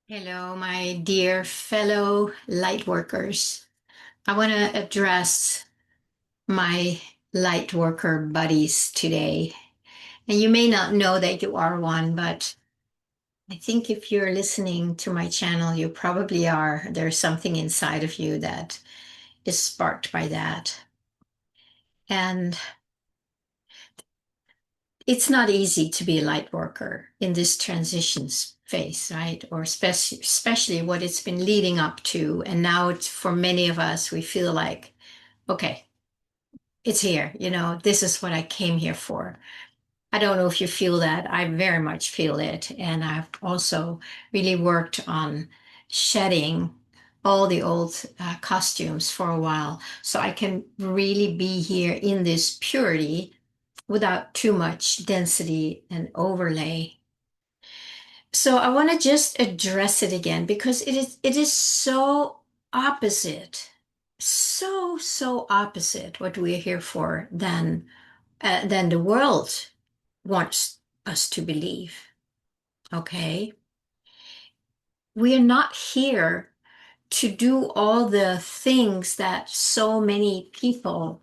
Hello, my dear fellow light workers. I want to address my light worker buddies today. And you may not know that you are one, but I think if you're listening to my channel, you probably are. There's something inside of you that is sparked by that. And it's not easy to be a light worker in this transition phase, right? Or especially what it's been leading up to. And now it's for many of us, we feel like, okay, it's here. This is what I came here for. I don't know if you feel that. I very much feel it. And I've also really worked on shedding all the old costumes for a while so I can really be here in this purity without too much density and overlay. So I want to just address it again because it is so opposite, so opposite what we're here for than the world wants us to believe. Okay, we are not here to do all the things that so many people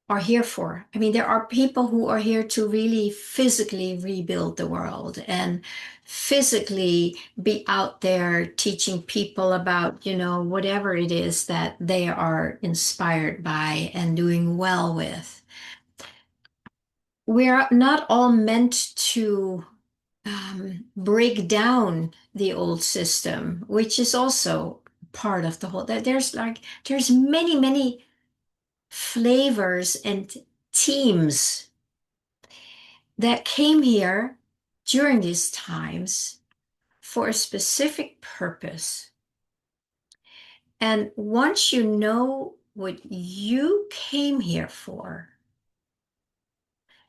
are here for. I mean, there are people who are here to really physically rebuild the world and physically be out there teaching people about, whatever it is that they are inspired by and doing well with. We're not all meant to break down the old system, which is also part of the whole. There's many flavors and teams that came here during these times for a specific purpose. And once you know what you came here for,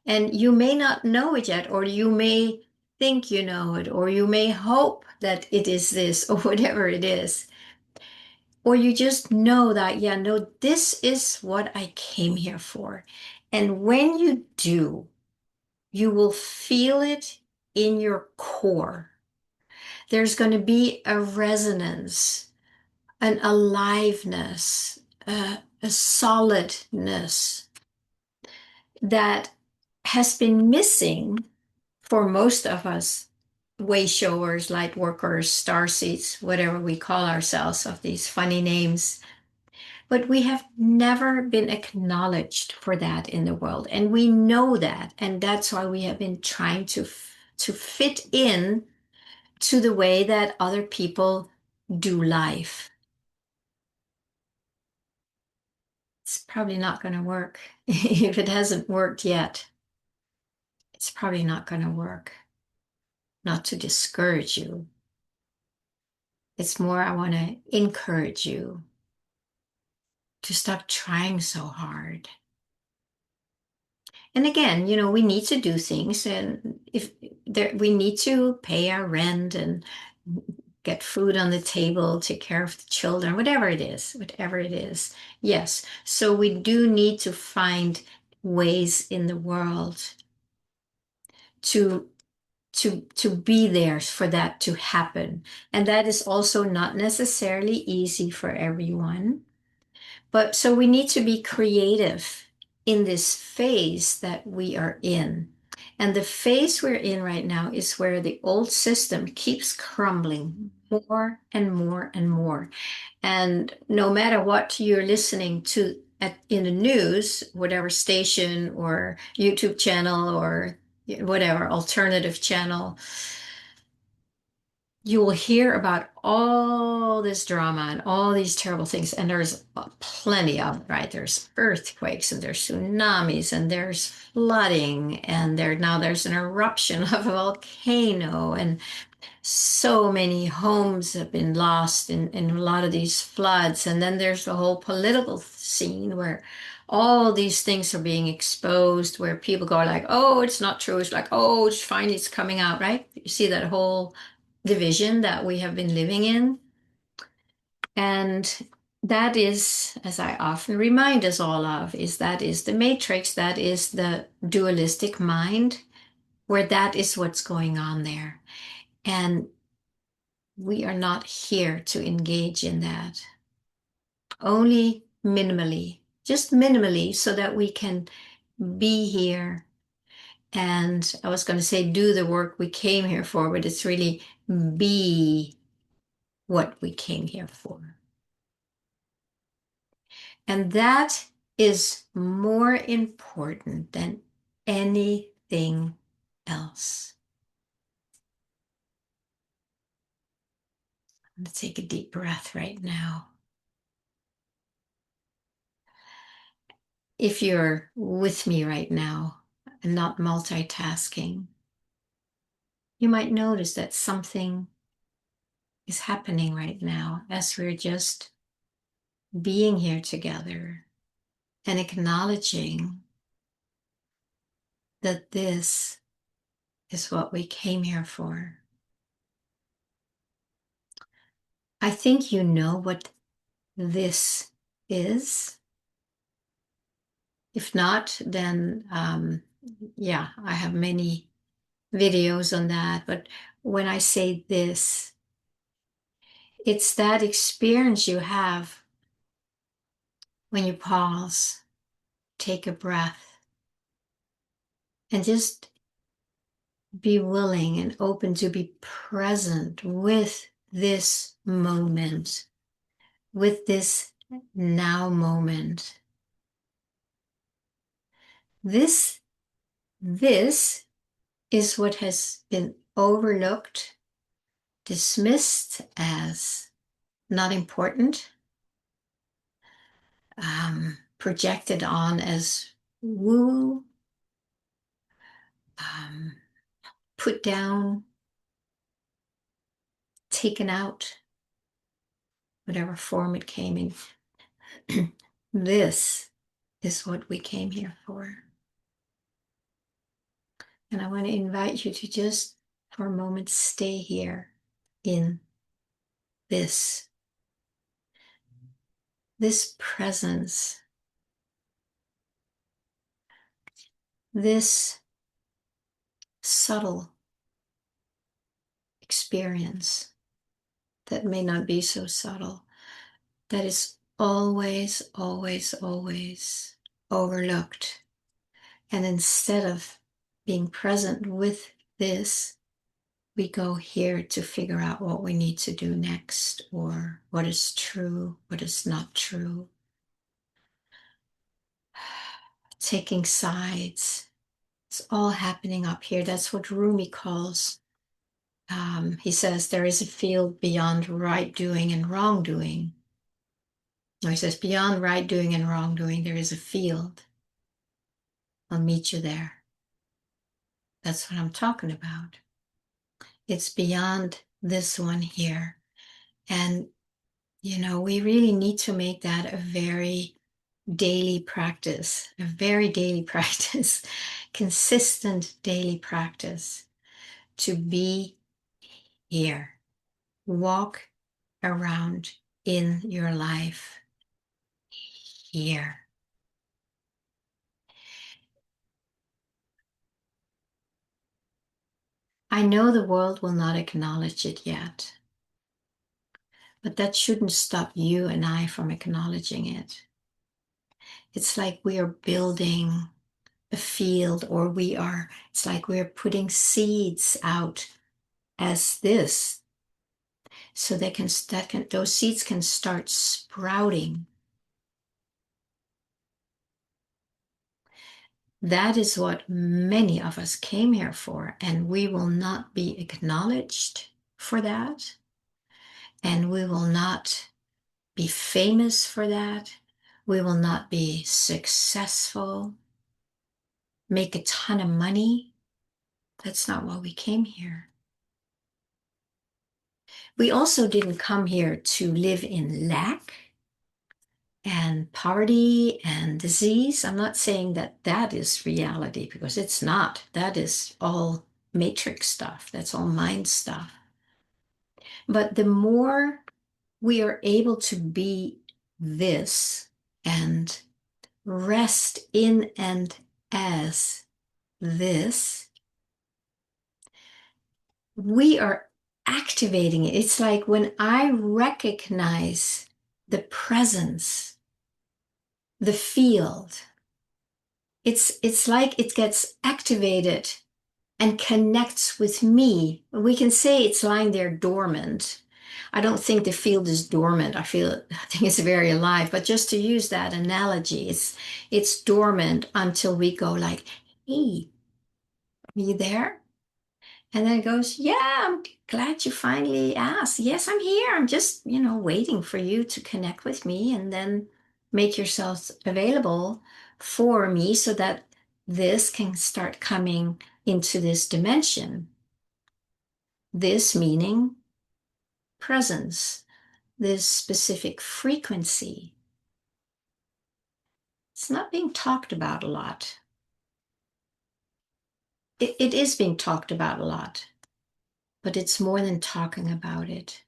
and you may not know it yet, or you may think you know it, or you may hope that it is this, or whatever it is, or you just know that, yeah, no, this is what I came here for. And when you do, you will feel it in your core. There's going to be a resonance, an aliveness, a solidness that has been missing for most of us way showers, light workers, star seeds, whatever we call ourselves, of these funny names. But we have never been acknowledged for that in the world. And we know that. And that's why we have been trying to fit in to the way that other people do life. It's probably not going to work. If it hasn't worked yet, it's probably not going to work. Not to discourage you. It's more, I want to encourage you to stop trying so hard. And again, we need to do things, and if there, we need to pay our rent and get food on the table, take care of the children, whatever it is. Yes. So we do need to find ways in the world to to be there for that to happen. And that is also not necessarily easy for everyone. But so we need to be creative in this phase that we are in. And the phase we're in right now is where the old system keeps crumbling more and more and more. And no matter what you're listening to in the news, whatever station or YouTube channel or whatever alternative channel, you will hear about all this drama and all these terrible things. And there's plenty of it, right? There's earthquakes and there's tsunamis and there's flooding and there's an eruption of a volcano, and so many homes have been lost in a lot of these floods. And then there's the whole political scene where all these things are being exposed, where people go like, oh, it's not true. It's like, oh, it's finally it's coming out, right? You see that whole division that we have been living in. And that is, as I often remind us all of, is that is the matrix, that is the dualistic mind, where that is what's going on there. And we are not here to engage in that. Only minimally, just minimally, so that we can be here. And I was going to say do the work we came here for, but it's really be what we came here for. And that is more important than anything else. I'm going to take a deep breath right now. If you're with me right now and not multitasking, you might notice that something is happening right now as we're just being here together and acknowledging that this is what we came here for. I think you know what this is. If not, then yeah, I have many videos on that. But when I say this, it's that experience you have when you pause, take a breath, and just be willing and open to be present with this moment, with this now moment. This is what has been overlooked, dismissed as not important, projected on as woo, put down, taken out, whatever form it came in. This is what we came here for. And I want to invite you to just for a moment stay here in this presence, this subtle experience that may not be so subtle, that is always, always, always overlooked. And instead of being present with this, we go here to figure out what we need to do next, or what is true, what is not true. Taking sides. It's all happening up here. That's what Rumi calls. He says there is a field beyond right doing and wrongdoing. No, he says beyond right doing and wrongdoing, there is a field. I'll meet you there. That's what I'm talking about. It's beyond this one here. And, you know, we really need to make that a very daily practice, consistent daily practice to be here. Walk around in your life here. I know the world will not acknowledge it yet, but that shouldn't stop you and I from acknowledging it. It's like we are building a field, or it's like we're putting seeds out as this, so those seeds can start sprouting. That is what many of us came here for, and we will not be acknowledged for that, and we will not be famous for that. We will not be successful, make a ton of money. That's not why we came here. We also didn't come here to live in lack and poverty and disease. I'm not saying that that is reality, because it's not. That is all matrix stuff. That's all mind stuff. But the more we are able to be this and rest in and as this, we are activating it. It's like when I recognize the presence, the field, it's like it gets activated and connects with me. We can say it's lying there dormant. I don't think the field is dormant. I think it's very alive. But just to use that analogy, it's dormant until we go like, "Hey, are you there?" And then it goes, "Yeah, I'm glad you finally asked. Yes, I'm here. I'm just, waiting for you to connect with me and then make yourself available for me so that this can start coming into this dimension." This meaning presence, this specific frequency. It's not being talked about a lot. It is being talked about a lot, but it's more than talking about it.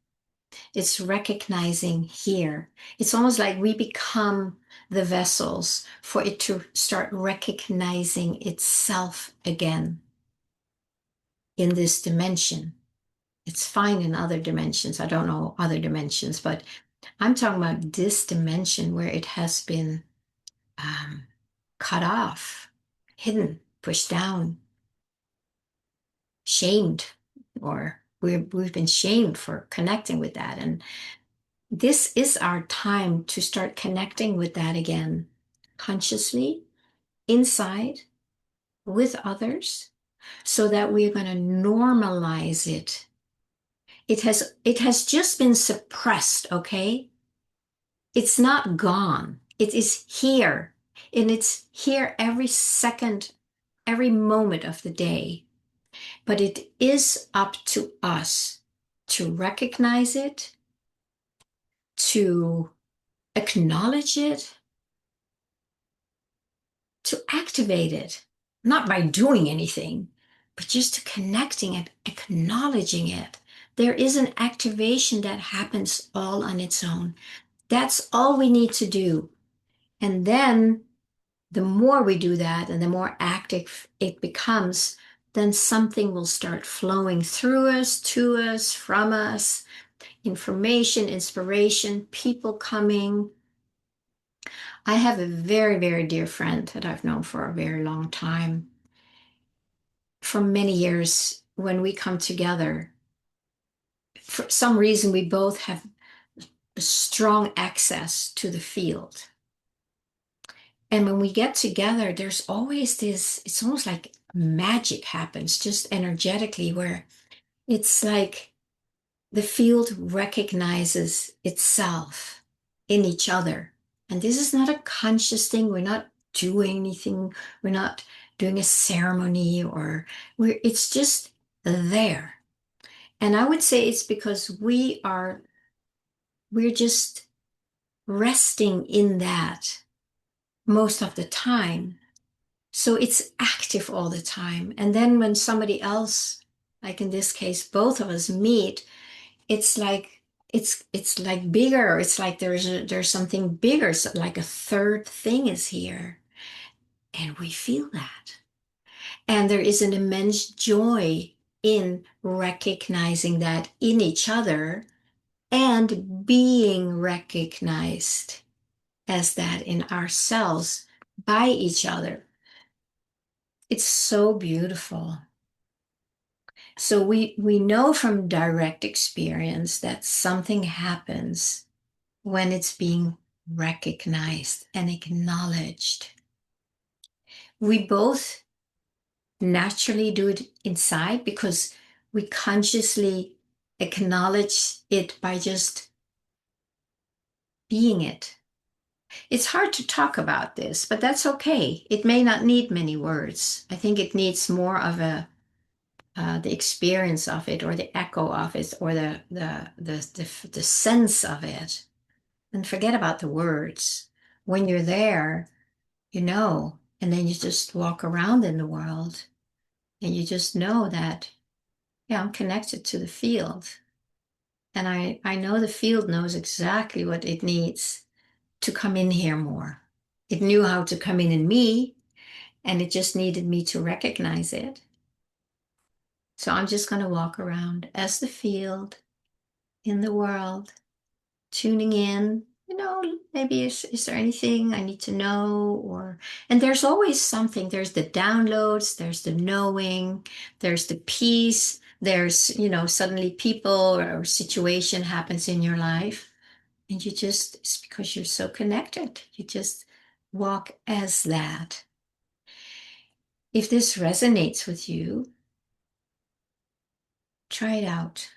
It's recognizing here. It's almost like we become the vessels for it to start recognizing itself again in this dimension. It's fine in other dimensions. I don't know other dimensions, but I'm talking about this dimension where it has been um, cut off, hidden, pushed down, shamed, or we've been shamed for connecting with that. And this is our time to start connecting with that again, consciously, inside, with others, so that we're going to normalize it. It has just been suppressed, okay? It's not gone. It is here. And it's here every second, every moment of the day. But it is up to us to recognize it, to acknowledge it, to activate it, not by doing anything, but just to connecting it, acknowledging it. There is an activation that happens all on its own. That's all we need to do. And then the more we do that and the more active it becomes, then something will start flowing through us, to us, from us, information, inspiration, people coming. I have a very, very dear friend that I've known for a very long time. For many years, when we come together, for some reason, we both have strong access to the field. And when we get together, there's always this, it's almost like magic happens just energetically, where it's like the field recognizes itself in each other. And this is not a conscious thing. We're not doing anything. We're not doing a ceremony it's just there. And I would say it's because we're just resting in that most of the time. So it's active all the time. And then when somebody else, like in this case, both of us meet, it's like it's like bigger. It's like there's something bigger, so like a third thing is here. And we feel that. And there is an immense joy in recognizing that in each other and being recognized as that in ourselves by each other. It's so beautiful. So we know from direct experience that something happens when it's being recognized and acknowledged. We both naturally do it inside because we consciously acknowledge it by just being it. It's hard to talk about this, but that's okay. It may not need many words. I think it needs more of the experience of it, or the echo of it, or the sense of it. And forget about the words. When you're there, and then you just walk around in the world, and you just know that, yeah, I'm connected to the field. And I know the field knows exactly what it needs to come in here more. It knew how to come in me, and it just needed me to recognize it. So I'm just going to walk around as the field in the world, tuning in. Maybe is there anything I need to know? And there's always something. There's the downloads, there's the knowing, there's the peace, there's, suddenly people or situation happens in your life. And it's because you're so connected. You just walk as that. If this resonates with you, try it out.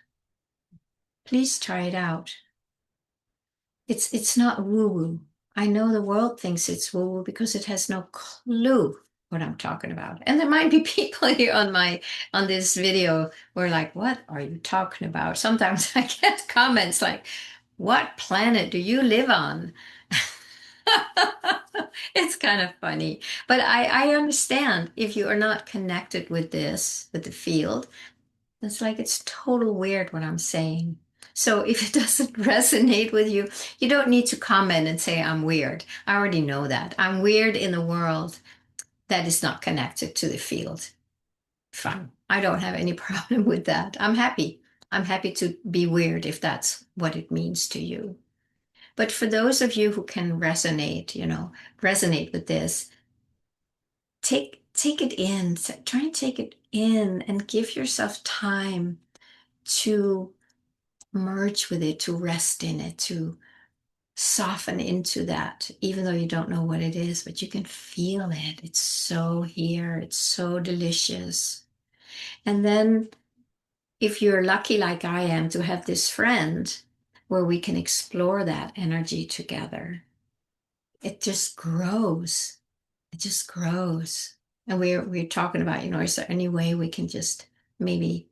Please try it out. It's not woo-woo. I know the world thinks it's woo-woo because it has no clue what I'm talking about. And there might be people here on this video who are like, what are you talking about? Sometimes I get comments like, what planet do you live on? It's kind of funny. But I understand if you are not connected with with the field, it's like it's total weird what I'm saying. So if it doesn't resonate with you, you don't need to comment and say I'm weird. I already know that. I'm weird in the world that is not connected to the field. Fine. I don't have any problem with that. I'm happy. I'm happy to be weird if that's what it means to you. But for those of you who can resonate with this, take it in. Try and take it in and give yourself time to merge with it, to rest in it, to soften into that, even though you don't know what it is, but you can feel it. It's so here, it's so delicious. And then, if you're lucky like I am to have this friend where we can explore that energy together, it just grows. It just grows. And we're talking about, is there any way we can just maybe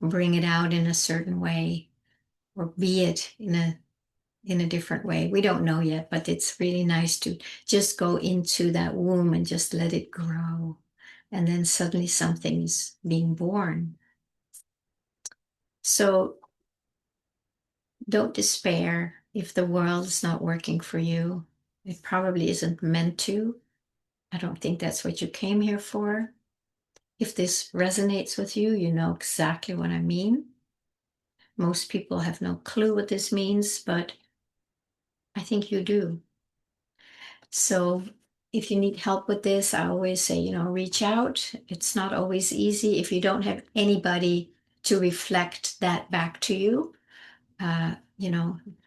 bring it out in a certain way or be it in a different way. We don't know yet, but it's really nice to just go into that womb and just let it grow. And then suddenly something's being born. So don't despair if the world is not working for you. It probably isn't meant to. I don't think that's what you came here for. If this resonates with you, you know exactly what I mean. Most people have no clue what this means, but I think you do. So if you need help with this, I always say, reach out. It's not always easy. If you don't have anybody to reflect that back to you,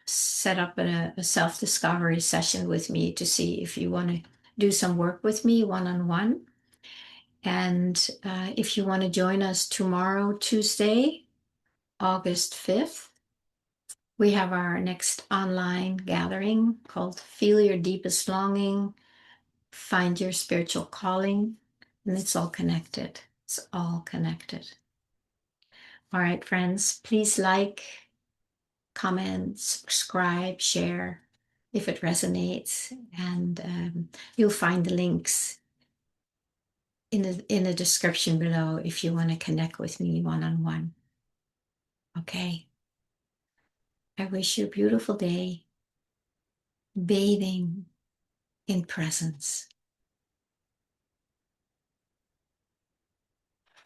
set up a self-discovery session with me to see if you want to do some work with me one-on-one. And if you want to join us tomorrow, Tuesday, August 5th, we have our next online gathering called Feel Your Deepest Longing, Find Your Spiritual Calling, and it's all connected. It's all connected. All right, friends, please like, comment, subscribe, share if it resonates, and you'll find the links in the description below if you want to connect with me one-on-one. Okay. I wish you a beautiful day, bathing in presence.